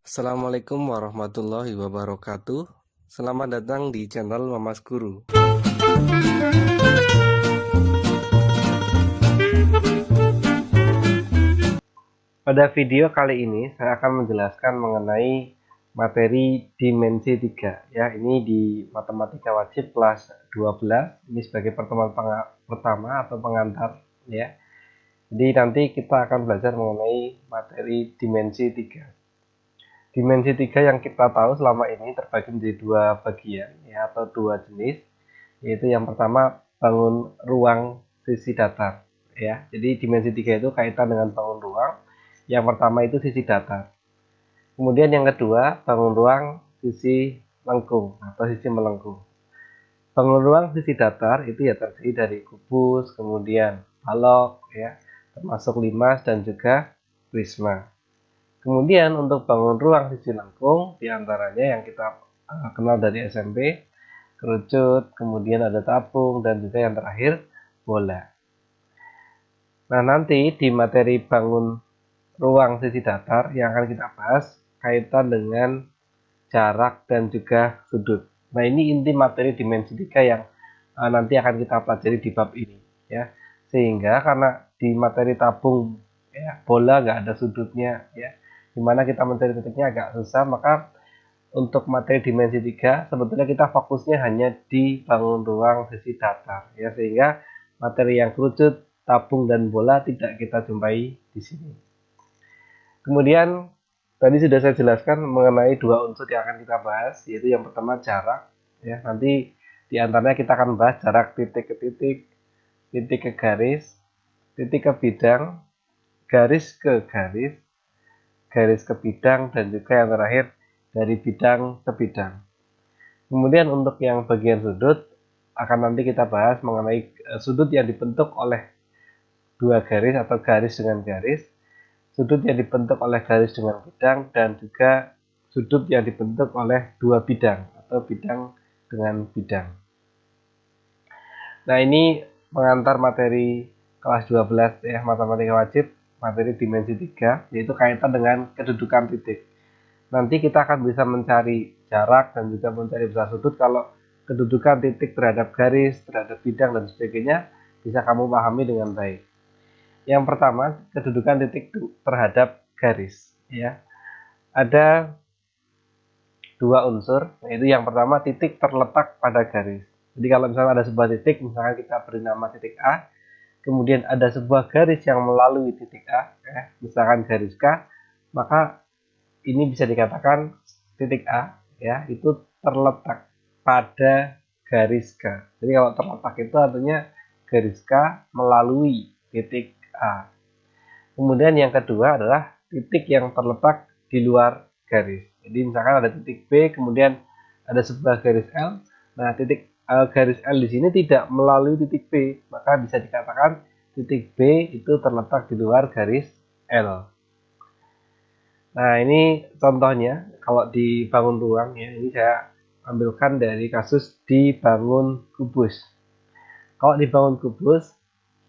Assalamualaikum warahmatullahi wabarakatuh. Selamat datang di channel Mamas Guru. Pada video kali ini saya akan menjelaskan mengenai materi dimensi 3 ya. Ini di matematika wajib kelas 12. Ini sebagai pertemuan pertama atau pengantar ya. Jadi nanti kita akan belajar mengenai materi dimensi 3. Dimensi 3 yang kita tahu selama ini terbagi menjadi dua bagian ya, atau dua jenis, yaitu yang pertama bangun ruang sisi datar ya. Jadi dimensi 3 itu kaitan dengan bangun ruang. Yang pertama itu sisi datar. Kemudian yang kedua bangun ruang sisi lengkung atau sisi melengkung. Bangun ruang sisi datar itu ya terdiri dari kubus, kemudian balok ya, termasuk limas dan juga prisma. Kemudian untuk bangun ruang sisi lengkung, diantaranya yang kita kenal dari SMP, kerucut, kemudian ada tabung, dan juga yang terakhir bola. Nah, nanti di materi bangun ruang sisi datar yang akan kita bahas kaitan dengan jarak dan juga sudut. Nah, ini inti materi dimensi 3 yang nanti akan kita pelajari di bab ini ya. Sehingga karena di materi tabung ya, bola nggak ada sudutnya ya, dimana kita mencari titiknya agak susah, maka untuk materi dimensi 3 sebetulnya kita fokusnya hanya di bangun ruang sisi datar ya, sehingga materi yang kerucut, tabung dan bola tidak kita jumpai di sini. Kemudian tadi sudah saya jelaskan mengenai dua unsur yang akan kita bahas, yaitu yang pertama jarak ya. Nanti di antaranya kita akan bahas jarak titik ke titik, titik ke garis, titik ke bidang, garis ke garis, garis ke bidang, dan juga yang terakhir dari bidang ke bidang. Kemudian untuk yang bagian sudut akan nanti kita bahas mengenai sudut yang dibentuk oleh dua garis atau garis dengan garis, sudut yang dibentuk oleh garis dengan bidang, dan juga sudut yang dibentuk oleh dua bidang atau bidang dengan bidang. Nah, ini mengantar materi kelas 12 ya, matematika wajib, materi dimensi 3, yaitu kaitan dengan kedudukan titik. Nanti kita akan bisa mencari jarak dan juga mencari besar sudut kalau kedudukan titik terhadap garis, terhadap bidang, dan sebagainya bisa kamu pahami dengan baik. Yang pertama, kedudukan titik terhadap garis ya. Ada dua unsur, yaitu yang pertama titik terletak pada garis. Jadi kalau misalnya ada sebuah titik, misalnya kita beri nama titik A, kemudian ada sebuah garis yang melalui titik A, ya, misalkan garis K, maka ini bisa dikatakan titik A, ya, itu terletak pada garis K. Jadi kalau terletak itu artinya garis K melalui titik A. Kemudian yang kedua adalah titik yang terletak di luar garis. Jadi misalkan ada titik B, kemudian ada sebuah garis L. Nah, titik garis L di sini tidak melalui titik B, maka bisa dikatakan titik B itu terletak di luar garis L. Nah, ini contohnya kalau dibangun ruang ya, ini saya ambilkan dari kasus dibangun kubus. Kalau dibangun kubus,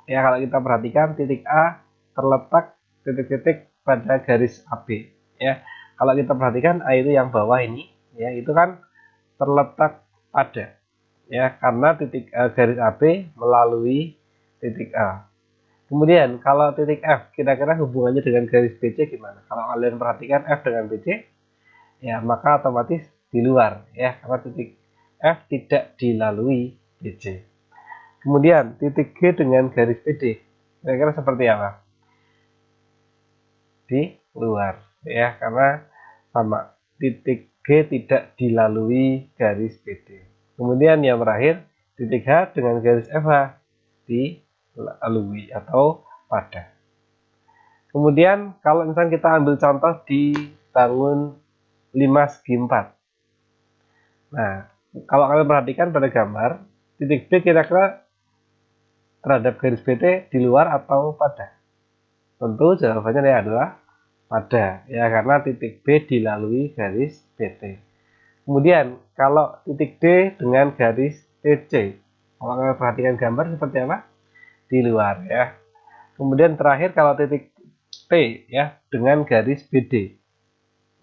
ya kalau kita perhatikan titik A terletak titik-titik pada garis AB ya. Kalau kita perhatikan A itu yang bawah ini ya, itu kan terletak pada ya, karena titik garis AB melalui titik A. Kemudian kalau titik F kira-kira hubungannya dengan garis BC gimana? Kalau kalian perhatikan F dengan BC ya, maka otomatis di luar ya, karena titik F tidak dilalui BC. Kemudian titik G dengan garis BD kira-kira seperti apa? Di luar ya, karena sama, titik G tidak dilalui garis BD. Kemudian yang terakhir titik H dengan garis FH dilalui atau pada. Kemudian kalau misalnya kita ambil contoh di bangun 5 segi 4. Nah, kalau kalian perhatikan pada gambar, titik B kira-kira terhadap garis BD di luar atau pada? Tentu jawabannya adalah pada ya, karena titik B dilalui garis BT. Kemudian kalau titik D dengan garis TC, kalau kalian perhatikan gambar seperti apa? Di luar ya. Kemudian terakhir kalau titik P ya dengan garis BD.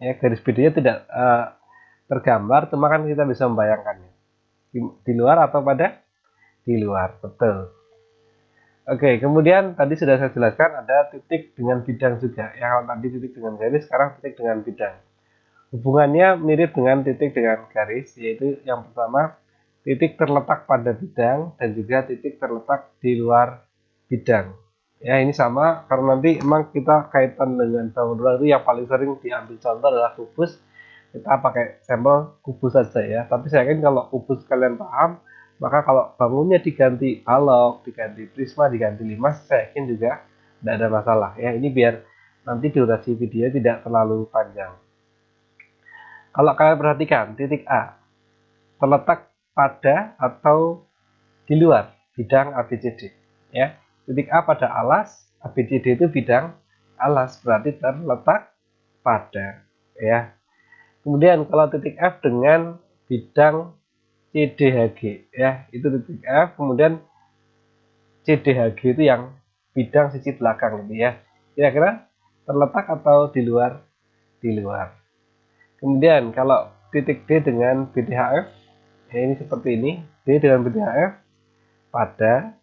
Ya, garis BD-nya tidak tergambar, cuma kan kita bisa membayangkannya. Di luar atau pada di luar, betul. Oke, kemudian tadi sudah saya jelaskan ada titik dengan bidang juga. Ya, kalau tadi titik dengan garis, sekarang titik dengan bidang. Hubungannya mirip dengan titik dengan garis, yaitu yang pertama titik terletak pada bidang dan juga titik terletak di luar bidang. Ya, ini sama karena nanti emang kita kaitan dengan bangun rumah itu yang paling sering diambil contoh adalah kubus. Kita pakai sampel kubus saja ya. Tapi saya yakin kalau kubus kalian paham, maka kalau bangunnya diganti balok, diganti prisma, diganti limas, saya yakin juga tidak ada masalah ya. Ini biar nanti durasi video tidak terlalu panjang. Kalau kalian perhatikan, titik A terletak pada atau di luar bidang ABCD. Ya, titik A pada alas, ABCD itu bidang alas, berarti terletak pada. Ya. Kemudian kalau titik F dengan bidang CDHG, ya itu titik F. Kemudian CDHG itu yang bidang sisi belakang, gitu ya. Kira-kira terletak atau di luar? Di luar. Kemudian kalau titik D dengan BDHF, ya ini seperti ini, D dengan BDHF pada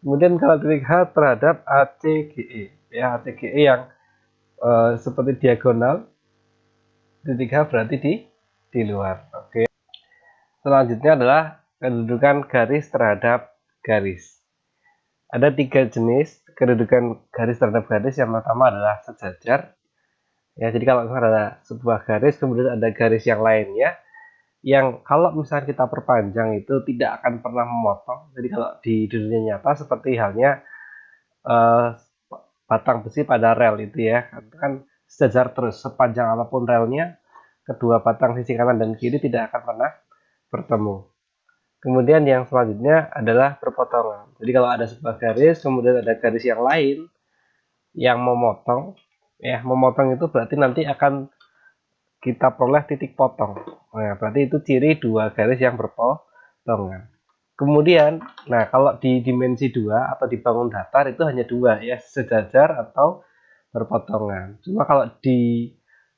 kemudian kalau titik H terhadap ACGE, ya ACGE yang seperti diagonal, titik H berarti di luar. Oke. Selanjutnya adalah kedudukan garis terhadap garis. Ada 3 jenis kedudukan garis terhadap garis. Yang pertama adalah sejajar. Ya, jadi kalau ada sebuah garis, kemudian ada garis yang lainnya, yang kalau misalnya kita perpanjang itu tidak akan pernah memotong. Jadi kalau di dunia nyata seperti halnya batang besi pada rel itu ya, kan sejajar terus sepanjang apapun relnya, kedua batang sisi kanan dan kiri tidak akan pernah bertemu. Kemudian yang selanjutnya adalah perpotongan. Jadi kalau ada sebuah garis, kemudian ada garis yang lain yang memotong, ya memotong itu berarti nanti akan kita peroleh titik potong. Nah, berarti itu ciri dua garis yang berpotongan. Kemudian, nah kalau di dimensi 2 atau di bangun datar itu hanya dua ya, sejajar atau berpotongan. Cuma kalau di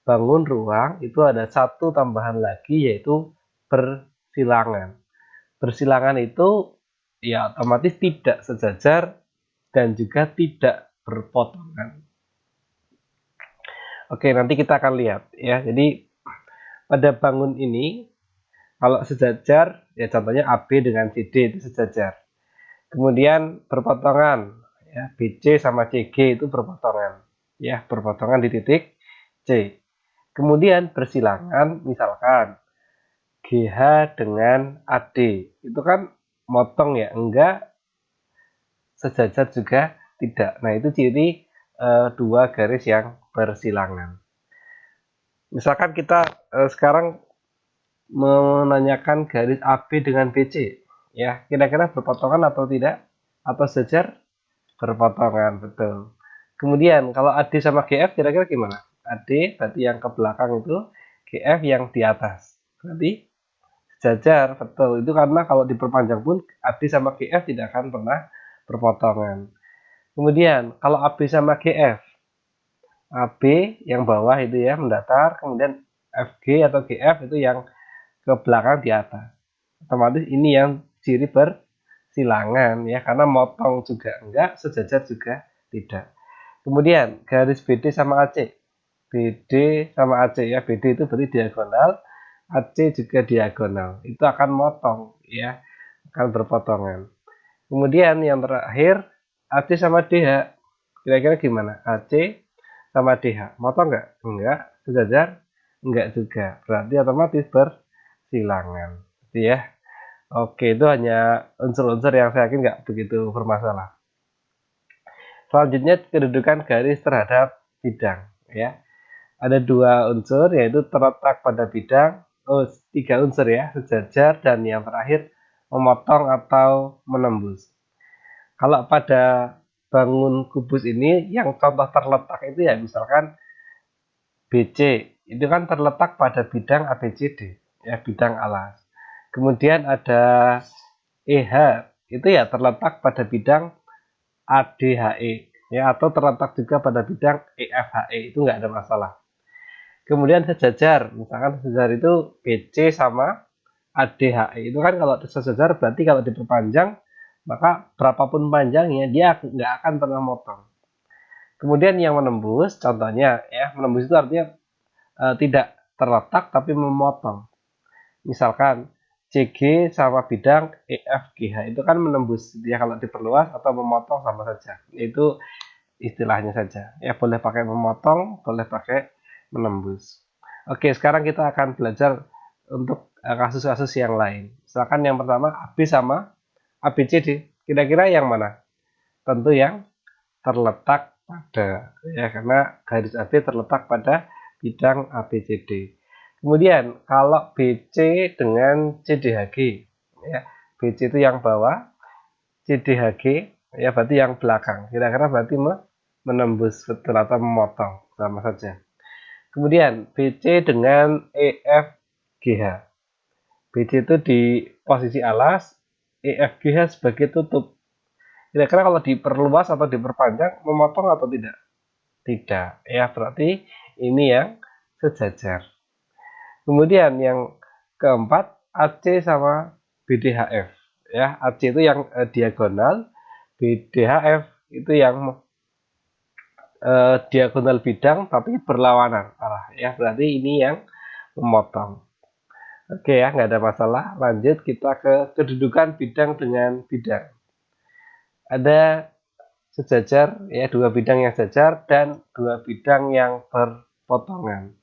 bangun ruang itu ada satu tambahan lagi yaitu bersilangan. Bersilangan itu ya otomatis tidak sejajar dan juga tidak berpotongan. Oke, nanti kita akan lihat ya. Jadi pada bangun ini kalau sejajar ya contohnya AB dengan CD itu sejajar. Kemudian berpotongan ya BC sama CG itu berpotongan. Ya, berpotongan di titik C. Kemudian bersilangan misalkan GH dengan AD. Itu kan motong ya, enggak sejajar juga tidak. Nah, itu ciri dua garis yang bersilangan. Misalkan kita sekarang menanyakan garis AB dengan BC, ya kira-kira berpotongan atau tidak? Atau sejajar? Berpotongan, betul. Kemudian kalau AD sama GF kira-kira gimana? AD berarti yang ke belakang itu, GF yang di atas. Berarti sejajar, betul. Itu karena kalau diperpanjang pun AD sama GF tidak akan pernah berpotongan. Kemudian kalau AB sama GF, AB yang bawah itu ya mendatar, kemudian FG atau GF itu yang ke belakang di atas. Otomatis ini yang ciri bersilangan ya, karena motong juga enggak, sejajar juga tidak. Kemudian garis BD sama AC. BD sama AC ya, BD itu berarti diagonal, AC juga diagonal. Itu akan motong ya, akan berpotongan. Kemudian yang terakhir AC sama DH. Kira-kira gimana? AC sama DH. Motong enggak? Enggak. Sejajar? Enggak juga. Berarti otomatis bersilangan. Gitu ya. Oke, itu hanya unsur-unsur yang saya yakin nggak begitu bermasalah. Selanjutnya kedudukan garis terhadap bidang. Ya, ada dua unsur yaitu terletak pada bidang. Oh, tiga unsur ya, sejajar dan yang terakhir memotong atau menembus. Kalau pada bangun kubus ini yang contoh terletak itu ya misalkan BC itu kan terletak pada bidang ABCD ya, bidang alas. Kemudian ada EH itu ya terletak pada bidang ADHE ya, atau terletak juga pada bidang EFHE, itu nggak ada masalah. Kemudian sejajar, misalkan sejajar itu BC sama ADHE, itu kan kalau sejajar berarti kalau diperpanjang maka berapapun panjangnya dia nggak akan pernah motong. Kemudian yang menembus, contohnya ya, menembus itu artinya tidak terletak tapi memotong. Misalkan CG sama bidang EFGH itu kan menembus, dia kalau diperluas atau memotong sama saja. Itu istilahnya saja. Ya boleh pakai memotong, boleh pakai menembus. Oke, sekarang kita akan belajar untuk kasus-kasus yang lain. Misalkan yang pertama AB sama ABCD. Kira-kira yang mana? Tentu yang terletak pada, ya, karena garis AB terletak pada bidang ABCD. Kemudian kalau BC dengan CDHG, ya, BC itu yang bawah, CDHG ya berarti yang belakang. Kira-kira berarti menembus betul atau memotong, sama saja. Kemudian BC dengan EFGH. BC itu di posisi alas, EFGH sebagai tutup. Kira-kira kalau diperluas atau diperpanjang, memotong atau tidak? Tidak. Ya, berarti ini yang sejajar. Kemudian yang keempat, AC sama BDHF. Ya, AC itu yang diagonal, BDHF itu yang diagonal bidang tapi berlawanan arah. Ya, berarti ini yang memotong. Oke ya, nggak ada masalah. Lanjut kita ke kedudukan bidang dengan bidang. Ada sejajar, ya, dua bidang yang sejajar dan dua bidang yang berpotongan.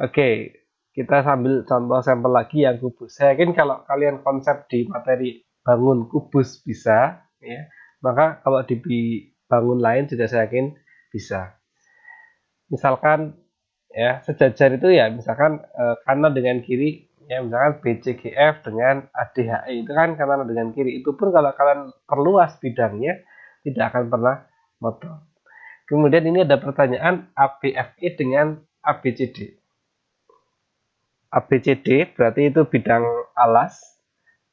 Oke, kita sambil contoh sampel lagi yang kubus. Saya yakin kalau kalian konsep di materi bangun kubus bisa, ya, maka kalau di bangun lain juga saya yakin bisa. Misalkan ya sejajar itu ya, misalkan kanan dengan kiri, ya, misalkan BCGF dengan ADHE itu kan kanan dengan kiri. Itu pun kalau kalian perluas bidangnya tidak akan pernah motong. Kemudian ini ada pertanyaan ABFE dengan ABCD. ABCD berarti itu bidang alas,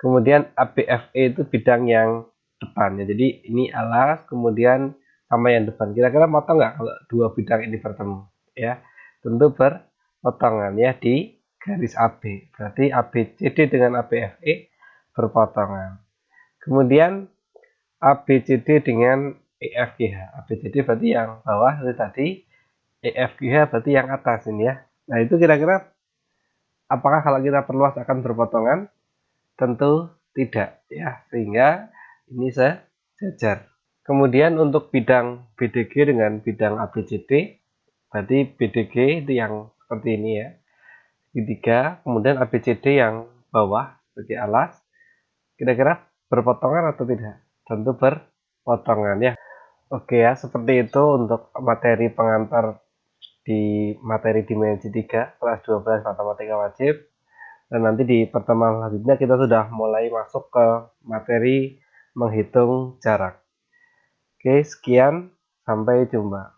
kemudian ABFE itu bidang yang depan ya. Jadi ini alas, kemudian sama yang depan. Kira-kira motong nggak kalau dua bidang ini bertemu? Ya, tentu berpotongan ya di garis AB. Berarti ABCD dengan ABFE berpotongan. Kemudian ABCD dengan EFGH. ABCD berarti yang bawah tadi, EFGH berarti yang atas ini ya. Nah itu kira-kira apakah kalau kita perluas akan berpotongan? Tentu tidak ya, sehingga ini sejajar. Kemudian untuk bidang BDG dengan bidang ABCD, berarti BDG itu yang seperti ini ya, segitiga, kemudian ABCD yang bawah sebagai alas. Kira-kira berpotongan atau tidak? Tentu berpotongan ya. Oke ya, seperti itu untuk materi pengantar di materi dimensi 3 kelas 12 matematika wajib. Dan nanti di pertemuan selanjutnya kita sudah mulai masuk ke materi menghitung jarak. Oke, sekian, sampai jumpa.